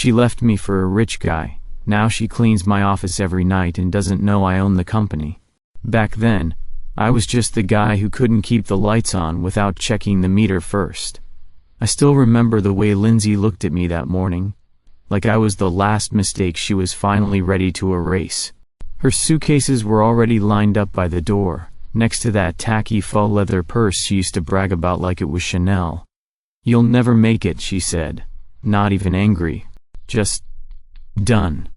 She left me for a rich guy. Now she cleans my office every night and doesn't know I own the company. Back then, I was just the guy who couldn't keep the lights on without checking the meter first. I still remember the way Lindsay looked at me that morning, like I was the last mistake she was finally ready to erase. Her suitcases were already lined up by the door, next to that tacky faux leather purse she used to brag about like it was Chanel. "You'll never make it," she said, not even angry, just done.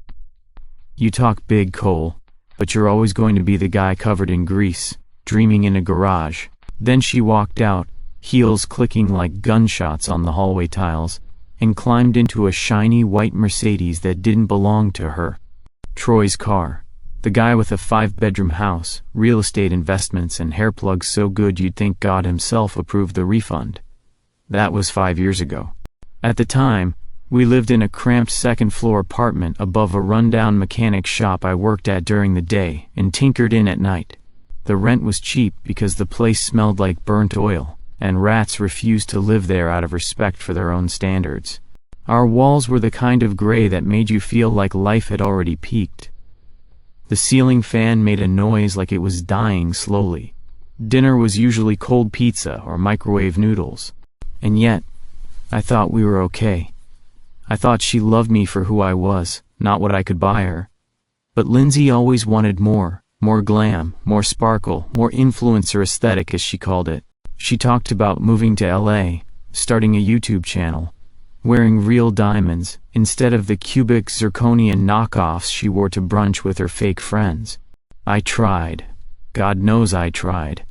"You talk big, Cole, but you're always going to be the guy covered in grease, dreaming in a garage." Then she walked out, heels clicking like gunshots on the hallway tiles, and climbed into a shiny white Mercedes that didn't belong to her. Troy's car. The guy with a 5-bedroom house, real estate investments, and hair plugs so good you'd think God himself approved the refund. That was 5 years ago. At the time, we lived in a cramped second-floor apartment above a rundown mechanic shop I worked at during the day and tinkered in at night. The rent was cheap because the place smelled like burnt oil, and rats refused to live there out of respect for their own standards. Our walls were the kind of gray that made you feel like life had already peaked. The ceiling fan made a noise like it was dying slowly. Dinner was usually cold pizza or microwave noodles. And yet, I thought we were okay. I thought she loved me for who I was, not what I could buy her. But Lindsay always wanted more glam, more sparkle, more influencer aesthetic, as she called it. She talked about moving to LA, starting a YouTube channel, wearing real diamonds, instead of the cubic zirconian knockoffs she wore to brunch with her fake friends. I tried. God knows I tried.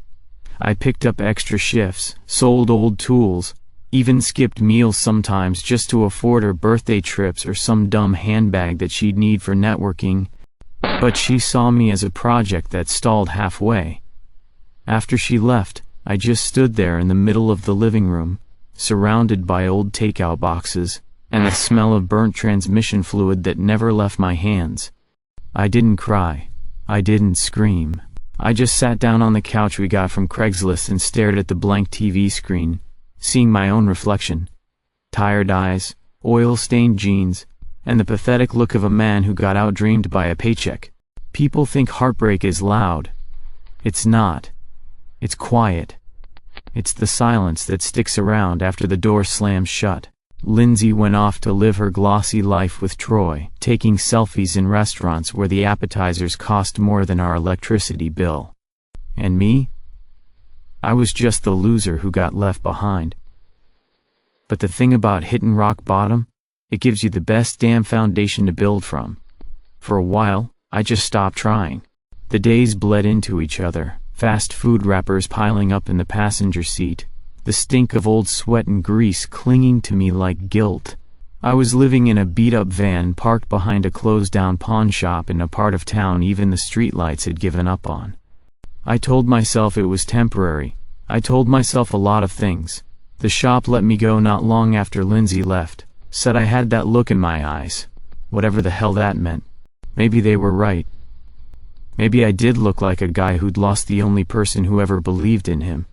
I picked up extra shifts, sold old tools, even skipped meals sometimes just to afford her birthday trips or some dumb handbag that she'd need for networking. But she saw me as a project that stalled halfway. After she left, I just stood there in the middle of the living room, surrounded by old takeout boxes, and the smell of burnt transmission fluid that never left my hands. I didn't cry. I didn't scream. I just sat down on the couch we got from Craigslist and stared at the blank TV screen, seeing my own reflection. Tired eyes, oil-stained jeans, and the pathetic look of a man who got outdreamed by a paycheck. People think heartbreak is loud. It's not. It's quiet. It's the silence that sticks around after the door slams shut. Lindsay went off to live her glossy life with Troy, taking selfies in restaurants where the appetizers cost more than our electricity bill. And me? I was just the loser who got left behind. But the thing about hitting rock bottom, it gives you the best damn foundation to build from. For a while, I just stopped trying. The days bled into each other, fast food wrappers piling up in the passenger seat, the stink of old sweat and grease clinging to me like guilt. I was living in a beat-up van parked behind a closed-down pawn shop in a part of town even the streetlights had given up on. I told myself it was temporary. I told myself a lot of things. The shop let me go not long after Lindsay left, said I had that look in my eyes. Whatever the hell that meant. Maybe they were right. Maybe I did look like a guy who'd lost the only person who ever believed in him.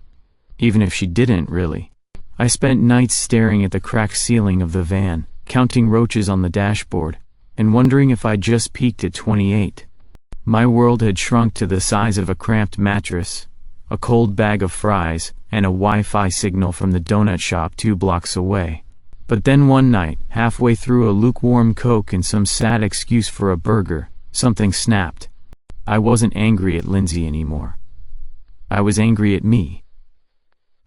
Even if she didn't really. I spent nights staring at the cracked ceiling of the van, counting roaches on the dashboard, and wondering if I'd just peaked at 28. My world had shrunk to the size of a cramped mattress, a cold bag of fries, and a Wi-Fi signal from the donut shop 2 blocks away. But then one night, halfway through a lukewarm Coke and some sad excuse for a burger, something snapped. I wasn't angry at Lindsay anymore. I was angry at me.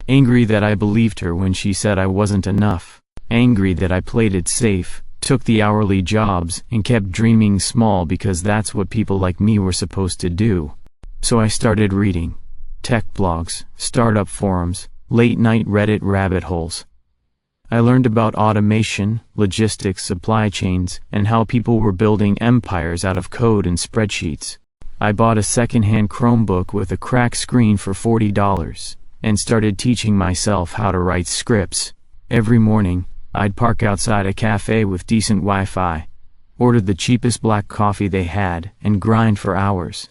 Angry that I believed her when she said I wasn't enough. Angry that I played it safe, took the hourly jobs, and kept dreaming small because that's what people like me were supposed to do. So I started reading. Tech blogs, startup forums, late-night Reddit rabbit holes. I learned about automation, logistics, supply chains, and how people were building empires out of code and spreadsheets. I bought a second-hand Chromebook with a cracked screen for $40, and started teaching myself how to write scripts. Every morning, I'd park outside a cafe with decent Wi-Fi, order the cheapest black coffee they had, and grind for hours.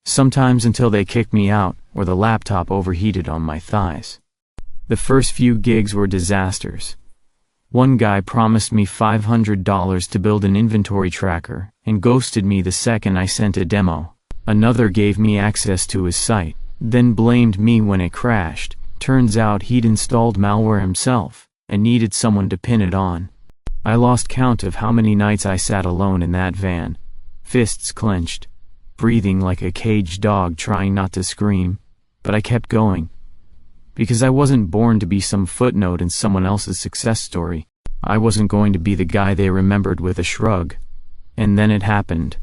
Sometimes until they kicked me out, or the laptop overheated on my thighs. The first few gigs were disasters. One guy promised me $500 to build an inventory tracker, and ghosted me the second I sent a demo. Another gave me access to his site, then blamed me when it crashed. Turns out he'd installed malware himself, and needed someone to pin it on. I lost count of how many nights I sat alone in that van, fists clenched, breathing like a caged dog trying not to scream, but I kept going. Because I wasn't born to be some footnote in someone else's success story. I wasn't going to be the guy they remembered with a shrug. And then it happened.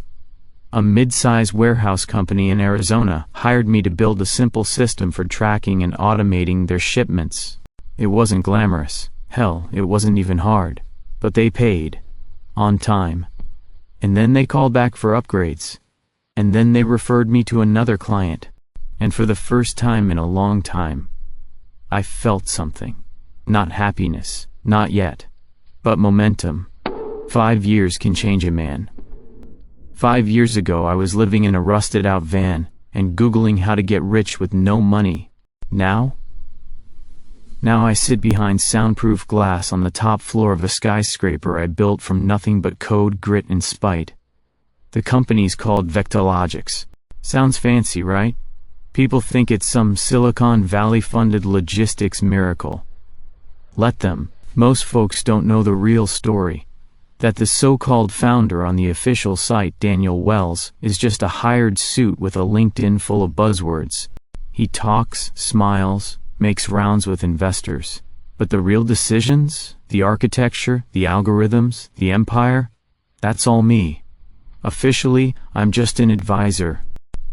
A mid-size warehouse company in Arizona hired me to build a simple system for tracking and automating their shipments. It wasn't glamorous. Hell, it wasn't even hard. But they paid. On time. And then they called back for upgrades. And then they referred me to another client. And for the first time in a long time, I felt something. Not happiness, not yet. But momentum. 5 years can change a man. 5 years ago I was living in a rusted-out van, and Googling how to get rich with no money. Now I sit behind soundproof glass on the top floor of a skyscraper I built from nothing but code, grit, and spite. The company's called Vectologics. Sounds fancy, right? People think it's some Silicon Valley-funded logistics miracle. Let them. Most folks don't know the real story. That the so-called founder on the official site, Daniel Wells, is just a hired suit with a LinkedIn full of buzzwords. He talks, smiles, makes rounds with investors. But the real decisions, the architecture, the algorithms, the empire, that's all me. Officially, I'm just an advisor.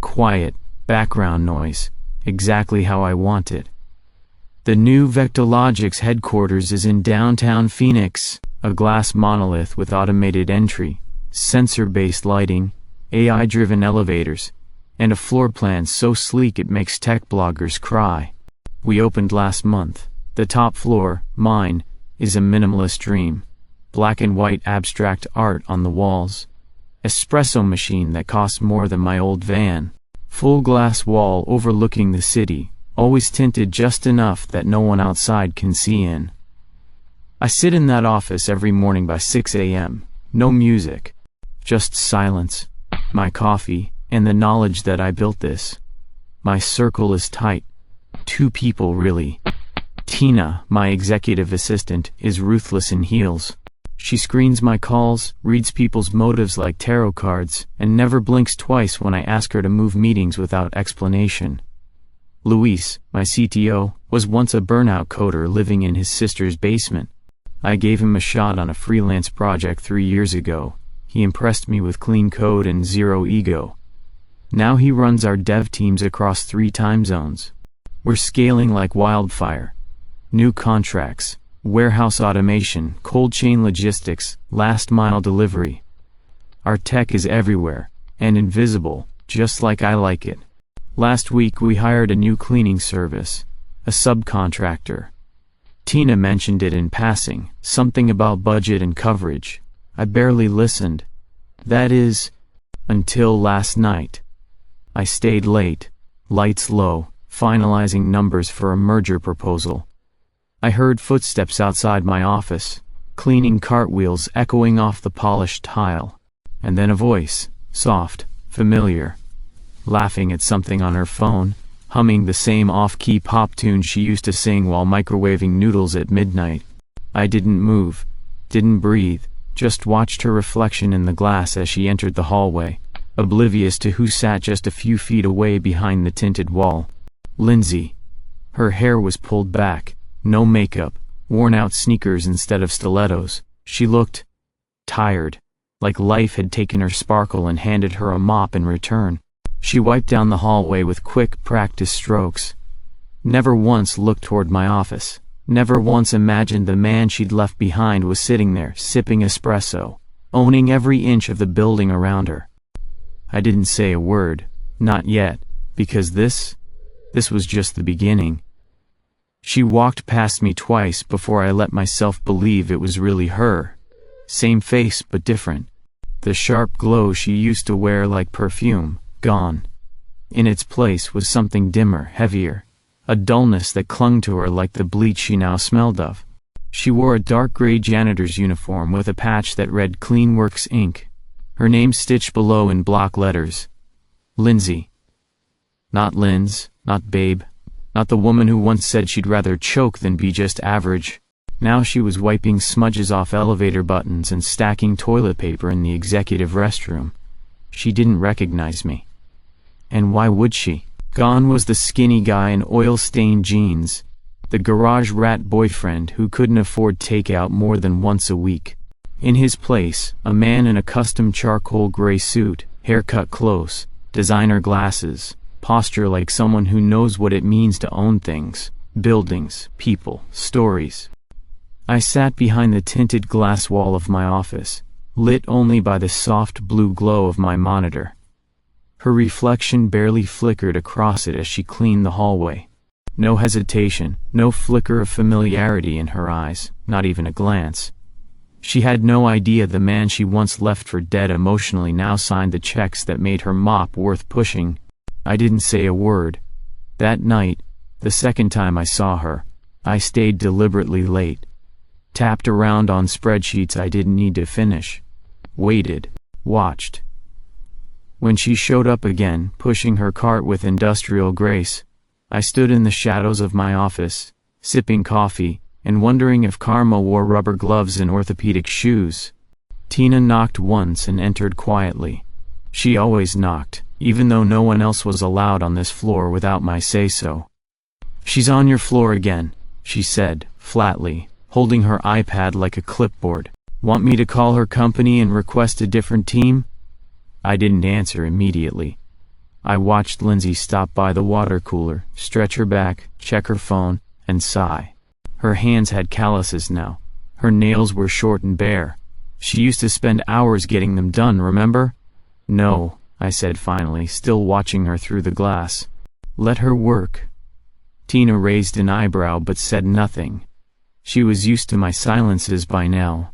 Quiet, background noise, exactly how I want it. The new Vectologics headquarters is in downtown Phoenix, a glass monolith with automated entry, sensor-based lighting, AI-driven elevators, and a floor plan so sleek it makes tech bloggers cry. We opened last month. The top floor, mine, is a minimalist dream. Black and white abstract art on the walls. Espresso machine that costs more than my old van. Full glass wall overlooking the city, always tinted just enough that no one outside can see in. I sit in that office every morning by 6 a.m. No music. Just silence, my coffee, and the knowledge that I built this. My circle is tight. 2 people really. Tina, my executive assistant, is ruthless in heels. She screens my calls, reads people's motives like tarot cards, and never blinks twice when I ask her to move meetings without explanation. Luis, my CTO, was once a burnout coder living in his sister's basement. I gave him a shot on a freelance project 3 years ago. He impressed me with clean code and zero ego. Now he runs our dev teams across 3 time zones. We're scaling like wildfire. New contracts, warehouse automation, cold chain logistics, last mile delivery. Our tech is everywhere, and invisible, just like I like it. Last week we hired a new cleaning service, a subcontractor. Tina mentioned it in passing, something about budget and coverage. I barely listened. That is, until last night. I stayed late, lights low, finalizing numbers for a merger proposal. I heard footsteps outside my office, cleaning cartwheels echoing off the polished tile. And then a voice, soft, familiar, laughing at something on her phone, humming the same off-key pop tune she used to sing while microwaving noodles at midnight. I didn't move, didn't breathe, just watched her reflection in the glass as she entered the hallway, oblivious to who sat just a few feet away behind the tinted wall. Lindsay. Her hair was pulled back, no makeup, worn-out sneakers instead of stilettos. She looked tired, like life had taken her sparkle and handed her a mop in return. She wiped down the hallway with quick, practiced strokes. Never once looked toward my office. Never once imagined the man she'd left behind was sitting there, sipping espresso, owning every inch of the building around her. I didn't say a word, not yet, because this was just the beginning. She walked past me twice before I let myself believe it was really her. Same face but different. The sharp glow she used to wear like perfume, gone. In its place was something dimmer, heavier, a dullness that clung to her like the bleach she now smelled of. She wore a dark gray janitor's uniform with a patch that read Clean Works Inc., her name stitched below in block letters. Lindsay. Not Linz, not Babe, not the woman who once said she'd rather choke than be just average. Now she was wiping smudges off elevator buttons and stacking toilet paper in the executive restroom. She didn't recognize me. And why would she? Gone was the skinny guy in oil-stained jeans, the garage rat boyfriend who couldn't afford takeout more than once a week. In his place, a man in a custom charcoal gray suit, haircut close, designer glasses, posture like someone who knows what it means to own things, buildings, people, stories. I sat behind the tinted glass wall of my office, lit only by the soft blue glow of my monitor. Her reflection barely flickered across it as she cleaned the hallway. No hesitation, no flicker of familiarity in her eyes, not even a glance. She had no idea the man she once left for dead emotionally now signed the checks that made her mop worth pushing. I didn't say a word. That night, the second time I saw her, I stayed deliberately late. Tapped around on spreadsheets I didn't need to finish. Waited. Watched. When she showed up again, pushing her cart with industrial grace, I stood in the shadows of my office, sipping coffee, and wondering if karma wore rubber gloves and orthopedic shoes. Tina knocked once and entered quietly. She always knocked, even though no one else was allowed on this floor without my say-so. "She's on your floor again," she said, flatly, holding her iPad like a clipboard. "Want me to call her company and request a different team?" I didn't answer immediately. I watched Lindsay stop by the water cooler, stretch her back, check her phone, and sigh. Her hands had calluses now. Her nails were short and bare. She used to spend hours getting them done, remember? "No," I said finally, still watching her through the glass. "Let her work." Tina raised an eyebrow but said nothing. She was used to my silences by now.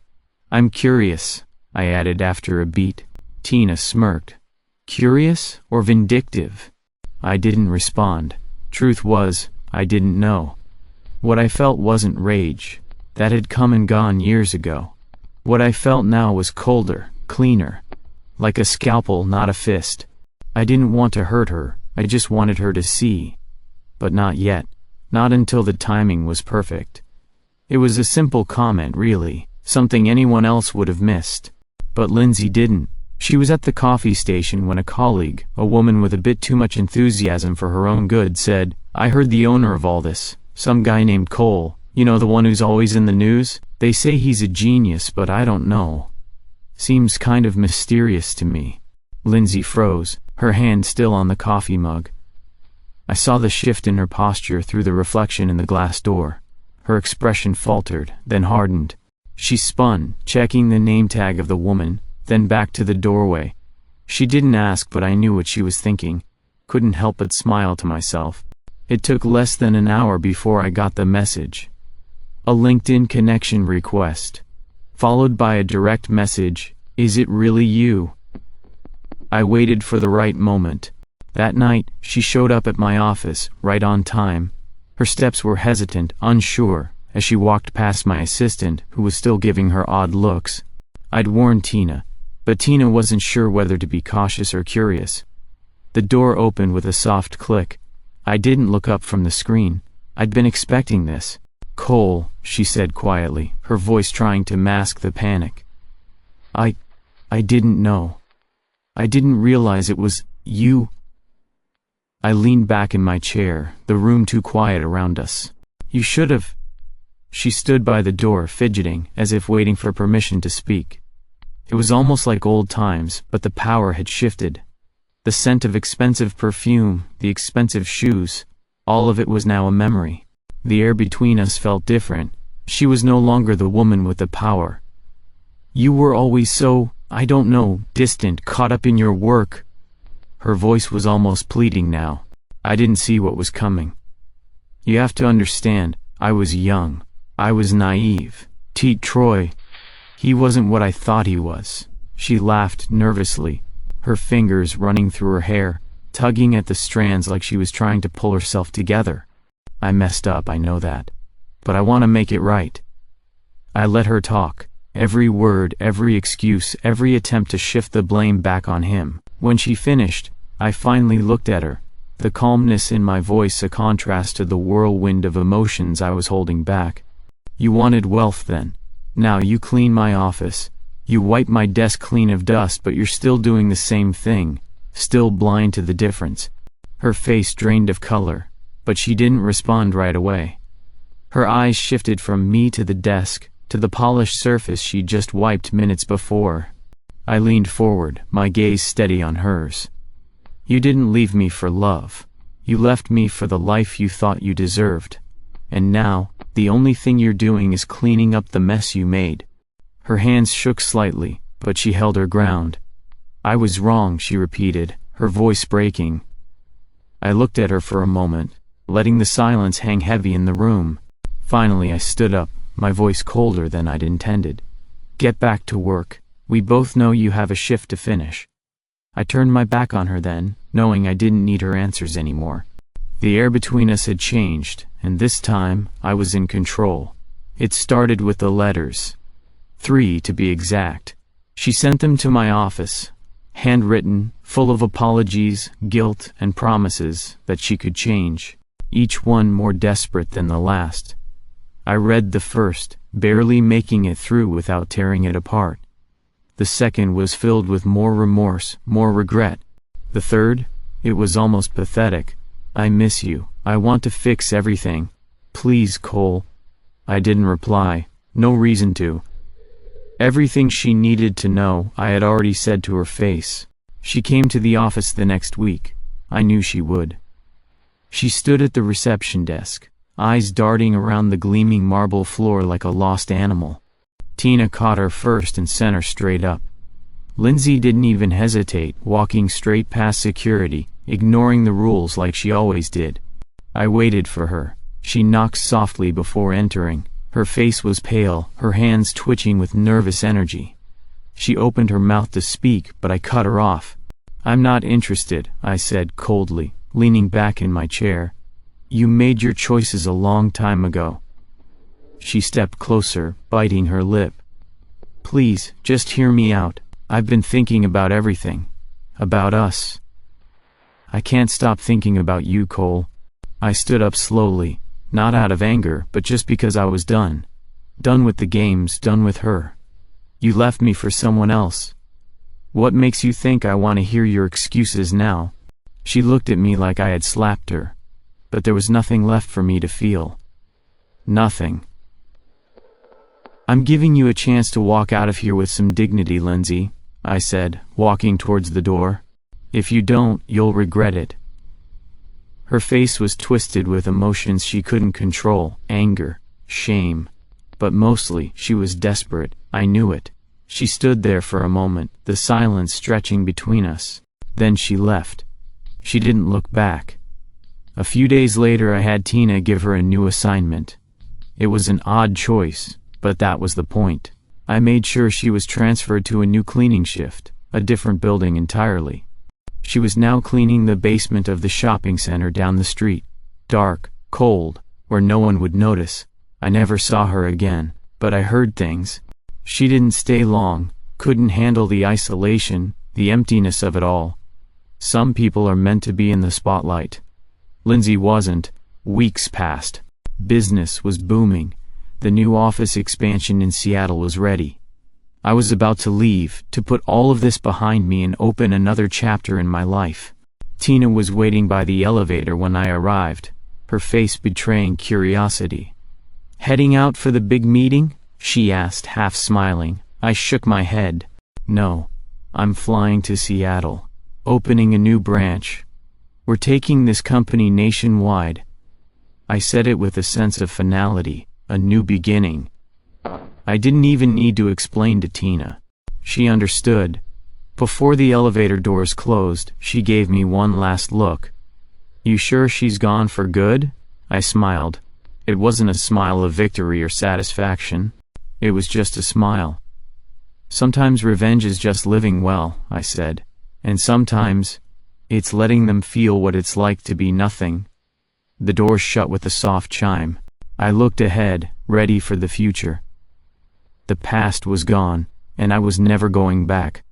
"I'm curious," I added after a beat. Tina smirked. Curious or vindictive? I didn't respond. Truth was, I didn't know. What I felt wasn't rage. That had come and gone years ago. What I felt now was colder, cleaner. Like a scalpel, not a fist. I didn't want to hurt her, I just wanted her to see. But not yet. Not until the timing was perfect. It was a simple comment, really, something anyone else would have missed. But Lindsay didn't. She was at the coffee station when a colleague, a woman with a bit too much enthusiasm for her own good, said, "I heard the owner of all this, some guy named Cole, you know, the one who's always in the news? They say he's a genius, but I don't know. Seems kind of mysterious to me." Lindsay froze, her hand still on the coffee mug. I saw the shift in her posture through the reflection in the glass door. Her expression faltered, then hardened. She spun, checking the name tag of the woman, then back to the doorway. She didn't ask, but I knew what she was thinking. Couldn't help but smile to myself. It took less than an hour before I got the message. A LinkedIn connection request, followed by a direct message, "Is it really you?" I waited for the right moment. That night, she showed up at my office, right on time. Her steps were hesitant, unsure, as she walked past my assistant, who was still giving her odd looks. I'd warned Tina, but Tina wasn't sure whether to be cautious or curious. The door opened with a soft click. I didn't look up from the screen. I'd been expecting this. "Cole," she said quietly, her voice trying to mask the panic. I didn't know. I didn't realize it was you." I leaned back in my chair, the room too quiet around us. "You should have." She stood by the door, fidgeting, as if waiting for permission to speak. It was almost like old times, but the power had shifted. The scent of expensive perfume, the expensive shoes, all of it was now a memory. The air between us felt different. She was no longer the woman with the power. "You were always so, I don't know, distant, caught up in your work." Her voice was almost pleading now. I didn't see what was coming. "You have to understand, I was young. I was naive. Troy, he wasn't what I thought he was." She laughed nervously, her fingers running through her hair, tugging at the strands like she was trying to pull herself together. "I messed up, I know that. But I want to make it right. I let her talk. Every word, every excuse, every attempt to shift the blame back on him. When she finished, I finally looked at her, the calmness in my voice a contrast to the whirlwind of emotions I was holding back. You wanted wealth then. Now you clean my office. You wipe my desk clean of dust, but you're still doing the same thing, still blind to the difference. Her face drained of color, but she didn't respond right away. Her eyes shifted from me to the desk, to the polished surface she'd just wiped minutes before. I leaned forward, my gaze steady on hers. You didn't leave me for love. You left me for the life you thought you deserved. And now, the only thing you're doing is cleaning up the mess you made. Her hands shook slightly, but she held her ground. I was wrong, she repeated, her voice breaking. I looked at her for a moment, letting the silence hang heavy in the room. Finally I stood up, my voice colder than I'd intended. Get back to work. We both know you have a shift to finish. I turned my back on her then, knowing I didn't need her answers anymore. The air between us had changed, and this time, I was in control. It started with the letters. 3 to be exact. She sent them to my office, handwritten, full of apologies, guilt, and promises that she could change, each one more desperate than the last. I read the first, barely making it through without tearing it apart. The second was filled with more remorse, more regret. The third? It was almost pathetic. I miss you. I want to fix everything. Please, Cole. I didn't reply. No reason to. Everything she needed to know, I had already said to her face. She came to the office the next week. I knew she would. She stood at the reception desk, eyes darting around the gleaming marble floor like a lost animal. Tina caught her first and sent her straight up. Lindsay didn't even hesitate, walking straight past security, ignoring the rules like she always did. I waited for her. She knocked softly before entering. Her face was pale, her hands twitching with nervous energy. She opened her mouth to speak, but I cut her off. I'm not interested, I said coldly, leaning back in my chair. You made your choices a long time ago. She stepped closer, biting her lip. Please, just hear me out. I've been thinking about everything. About us. I can't stop thinking about you, Cole. I stood up slowly, not out of anger, but just because I was done. Done with the games, done with her. You left me for someone else. What makes you think I want to hear your excuses now? She looked at me like I had slapped her. But there was nothing left for me to feel. Nothing. I'm giving you a chance to walk out of here with some dignity, Lindsay, I said, walking towards the door. If you don't, you'll regret it. Her face was twisted with emotions she couldn't control, anger, shame. But mostly, she was desperate, I knew it. She stood there for a moment, the silence stretching between us. Then she left. She didn't look back. A few days later I had Tina give her a new assignment. It was an odd choice, but that was the point. I made sure she was transferred to a new cleaning shift, a different building entirely. She was now cleaning the basement of the shopping center down the street. Dark, cold, where no one would notice. I never saw her again, but I heard things. She didn't stay long, couldn't handle the isolation, the emptiness of it all. Some people are meant to be in the spotlight. Lindsay wasn't. Weeks passed. Business was booming. The new office expansion in Seattle was ready. I was about to leave, to put all of this behind me and open another chapter in my life. Tina was waiting by the elevator when I arrived, her face betraying curiosity. Heading out for the big meeting? She asked, half smiling. I shook my head. No. I'm flying to Seattle. Opening a new branch. We're taking this company nationwide. I said it with a sense of finality, a new beginning. I didn't even need to explain to Tina. She understood. Before the elevator doors closed, she gave me one last look. You sure she's gone for good? I smiled. It wasn't a smile of victory or satisfaction. It was just a smile. Sometimes revenge is just living well, I said. And sometimes, it's letting them feel what it's like to be nothing. The doors shut with a soft chime. I looked ahead, ready for the future. The past was gone, and I was never going back.